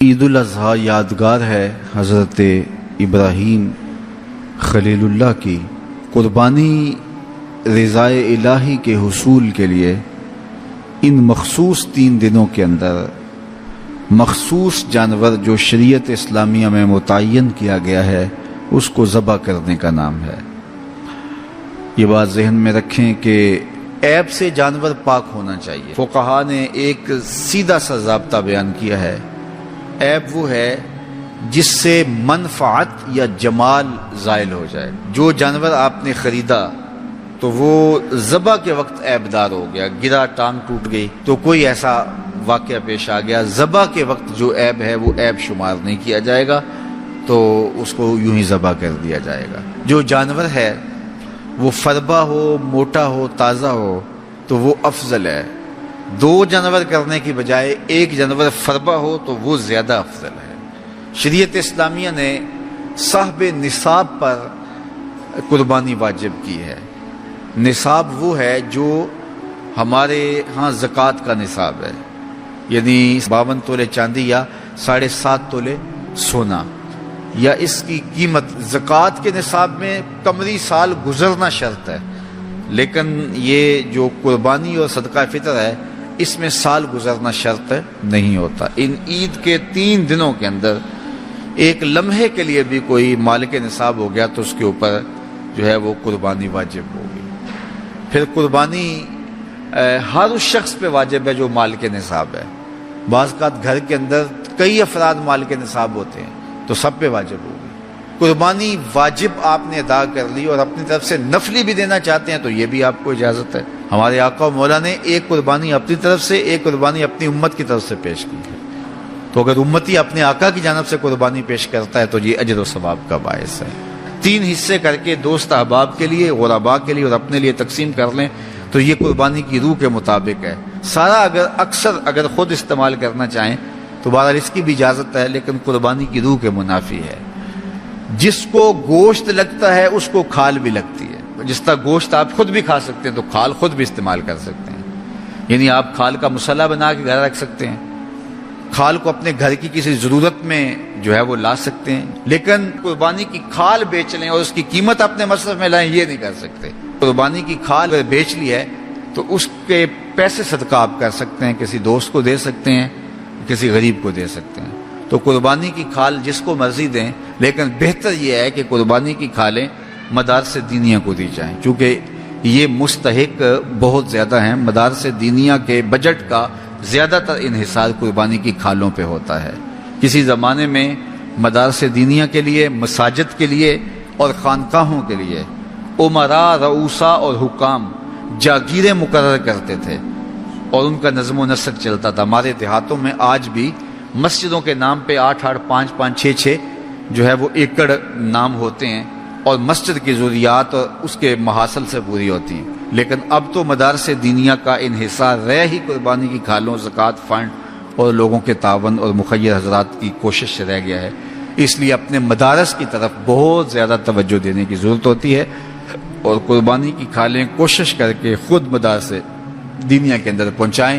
عید الاضحیٰ یادگار ہے حضرت ابراہیم خلیل اللہ کی قربانی رضائے الہی کے حصول کے لیے ان مخصوص 3 دنوں کے اندر مخصوص جانور جو شریعت اسلامیہ میں متعین کیا گیا ہے اس کو ذبح کرنے کا نام ہے۔ یہ بات ذہن میں رکھیں کہ عیب سے جانور پاک ہونا چاہیے۔ فقہا نے ایک سیدھا سا ضابطہ بیان کیا ہے، عیب وہ ہے جس سے منفعت یا جمال زائل ہو جائے۔ جو جانور آپ نے خریدا تو وہ ذبح کے وقت عیب دار ہو گیا، گرا، ٹانگ ٹوٹ گئی، تو کوئی ایسا واقعہ پیش آ گیا، ذبح کے وقت جو عیب ہے وہ عیب شمار نہیں کیا جائے گا، تو اس کو یوں ہی ذبح کر دیا جائے گا۔ جو جانور ہے وہ فربا ہو، موٹا ہو، تازہ ہو تو وہ افضل ہے۔ 2 جانور کرنے کی بجائے 1 جانور فربا ہو تو وہ زیادہ افضل ہے۔ شریعت اسلامیہ نے صاحب نصاب پر قربانی واجب کی ہے۔ نصاب وہ ہے جو ہمارے ہاں زکوٰۃ کا نصاب ہے، یعنی 52 تولے چاندی یا 7.5 تولے سونا، یا اس کی قیمت۔ زکوٰۃ کے نصاب میں قمری سال گزرنا شرط ہے، لیکن یہ جو قربانی اور صدقہ فطر ہے اس میں سال گزرنا شرط نہیں ہوتا۔ ان عید کے 3 دنوں کے اندر ایک لمحے کے لیے بھی کوئی مالک نصاب ہو گیا تو اس کے اوپر جو ہے وہ قربانی واجب ہوگی۔ پھر قربانی ہر اس شخص پہ واجب ہے جو مالک نصاب ہے۔ بعض اوقات گھر کے اندر کئی افراد مالک نصاب ہوتے ہیں تو سب پہ واجب ہوگی۔ قربانی واجب آپ نے ادا کر لی اور اپنی طرف سے نفلی بھی دینا چاہتے ہیں تو یہ بھی آپ کو اجازت ہے۔ ہمارے آقا و مولا نے ایک قربانی اپنی طرف سے، ایک قربانی اپنی امت کی طرف سے پیش کی ہے، تو اگر امتی اپنے آقا کی جانب سے قربانی پیش کرتا ہے تو یہ اجر و ثواب کا باعث ہے۔ 3 حصے کر کے دوست احباب کے لیے، غرباء کے لیے اور اپنے لیے تقسیم کر لیں تو یہ قربانی کی روح کے مطابق ہے۔ سارا اگر خود استعمال کرنا چاہیں تو بہرحال اس کی بھی اجازت ہے، لیکن قربانی کی روح کے منافی ہے۔ جس کو گوشت لگتا ہے اس کو کھال بھی لگتی ہے۔ جس طرح گوشت آپ خود بھی کھا سکتے ہیں تو کھال خود بھی استعمال کر سکتے ہیں، یعنی آپ کھال کا مسلح بنا کے گھر رکھ سکتے ہیں، کھال کو اپنے گھر کی کسی ضرورت میں جو ہے وہ لا سکتے ہیں، لیکن قربانی کی کھال بیچ لیں اور اس کی قیمت اپنے مصرف میں لائیں یہ نہیں کر سکتے۔ قربانی کی کھال اگر بیچ لی ہے تو اس کے پیسے صدقہ آپ کر سکتے ہیں، کسی دوست کو دے سکتے ہیں، کسی غریب کو دے سکتے ہیں۔ تو قربانی کی کھال جس کو مرضی دیں، لیکن بہتر یہ ہے کہ قربانی کی کھالیں مدارس دینیہ کو دی جائیں، چونکہ یہ مستحق بہت زیادہ ہیں۔ مدارس دینیہ کے بجٹ کا زیادہ تر انحصار قربانی کی کھالوں پہ ہوتا ہے۔ کسی زمانے میں مدارس دینیہ کے لیے، مساجد کے لیے اور خانقاہوں کے لیے امراء، رؤساء اور حکام جاگیریں مقرر کرتے تھے اور ان کا نظم و نسق چلتا تھا۔ ہمارے دیہاتوں میں آج بھی مسجدوں کے نام پہ 8-8، 5-5، 6-6 جو ہے وہ ایکڑ نام ہوتے ہیں اور مسجد کی ضروریات اور اس کے محاصل سے پوری ہوتی ہیں، لیکن اب تو مدارس دینیہ کا انحصار رہ ہی قربانی کی کھالوں، زکوٰۃ فنڈ اور لوگوں کے تعاون اور مخیر حضرات کی کوشش سے رہ گیا ہے۔ اس لیے اپنے مدارس کی طرف بہت زیادہ توجہ دینے کی ضرورت ہوتی ہے اور قربانی کی کھالیں کوشش کر کے خود مدارس دینیہ کے اندر پہنچائیں۔